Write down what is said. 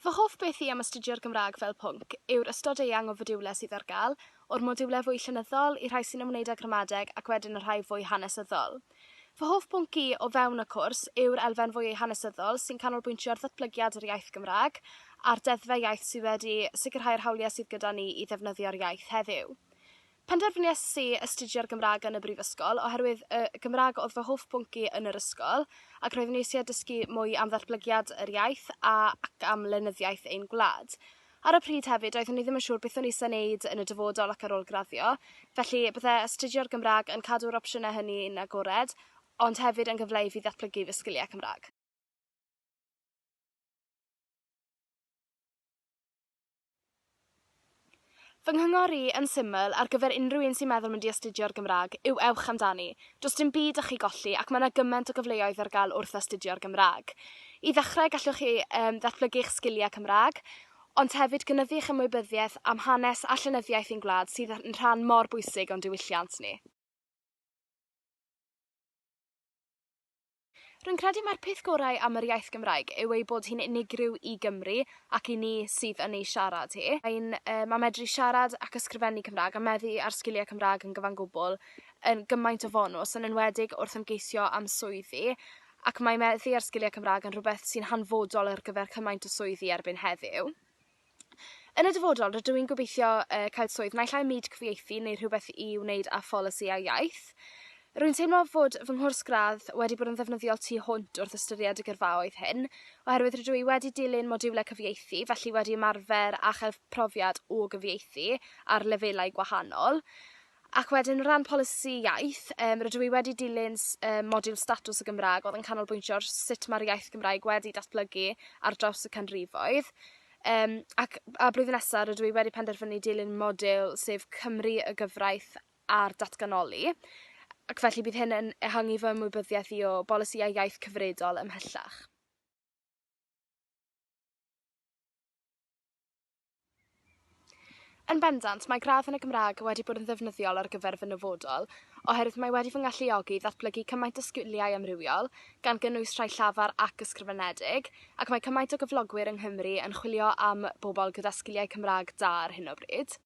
Fy hoff beth i am astudio'r Gymraeg fel pwnc yw'r ystod eang o fodiwlau sydd ar gael, o'r modiwlau fwy llenyddol i rhai sy'n ymwneud â gramadeg ac wedyn y rhai fwy hanesyddol. Fy hoff pwnc i o fewn y cwrs yw'r elfen fwy hanesyddol sy'n canolbwyntio ar ddatblygiad yr iaith Gymraeg a'r deddfau iaith sydd wedi sicrhau'r hawliau sydd gyda ni i ddefnyddio'r iaith heddiw. Penderfyniais i astudio'r Gymraeg yn y brifysgol oherwydd y Gymraeg oedd fy hoff pwnc i yn yr ysgol ac roeddwn i eisiau dysgu mwy am ddatblygiad yr iaith ac am lenyddiaeth ein gwlad. Ar y pryd hefyd, roeddwn i ddim yn siŵr beth o'n i eisiau wneud yn y dyfodol ac ar ôl graddio, felly byddai astudio'r Gymraeg yn cadw'r opsiynau hynny yn agored, ond hefyd yn gyfle i fi ddatblygu fy sgiliau Cymraeg. Fy nghyngor i yn syml ar gyfer unrhyw un sy'n meddwl mynd i astudio'r Gymraeg yw ewch amdani. Does dim byd ych chi golli ac mae yna gymaint o gyfleoedd ar gael wrth astudio'r Gymraeg. I ddechrau gallwch chi ddatblygu eich sgiliau Cymraeg, ond hefyd gynyddu eich ymwybyddiaeth am hanes a llenyddiaeth ein gwlad sydd yn rhan mor bwysig o'n diwylliant ni. Rwy'n credu mae'r peth gorau am yr iaith Gymraeg yw ei bod hi'n unigryw i Gymru ac i ni sydd yn ei siarad hi. Mae medru siarad ac ysgrifennu Cymraeg a meddu ar sgiliau Cymraeg yn gyfan gwbl yn gymaint o fonws yn enwedig wrth ymgeisio am swyddi ac mae meddu ar sgiliau Cymraeg yn rhywbeth sy'n hanfodol ar gyfer cymaint o swyddi erbyn heddiw. Yn y dyfodol, rydw i'n gobeithio cael swydd naill ai myd cyfieithu neu rhywbeth i wneud â pholisi a iaith. Rwy'n teimlo fod fy nghwrs gradd wedi bod yn ddefnyddiol tu hwnt wrth ystyried y gyrfaoedd hyn, oherwydd rydw i wedi dilyn modiwlau cyfieithu, felly wedi ymarfer a chael profiad o gyfieithu ar lefelau gwahanol. Ac wedyn ran polisi iaith, rydw i wedi dilyn modiwl statws y Gymraeg oedd yn canolbwyntio ar sut mae'r iaith Gymraeg wedi datblygu ar draws y canrifoedd. A blwyddyn nesaf rydw i wedi penderfynu dilyn modiwl sef Cymru y gyfraith a'r datganoli. Ac felly bydd hyn yn ehangu fy ymwybyddiaeth i o bolisïau iaith cyfredol ymhellach. Yn bendant, mae gradd yn y Gymraeg wedi bod yn ddefnyddiol ar gyfer fy nyfodol, oherwydd mae wedi fy ngalluogi ddatblygu cymaint o sgiliau amrywiol, gan gynnwys rhai llafar ac ysgrifenedig, ac mae cymaint o gyflogwyr yng Nghymru yn chwilio am bobl gyda sgiliau Cymraeg da ar hyn o bryd.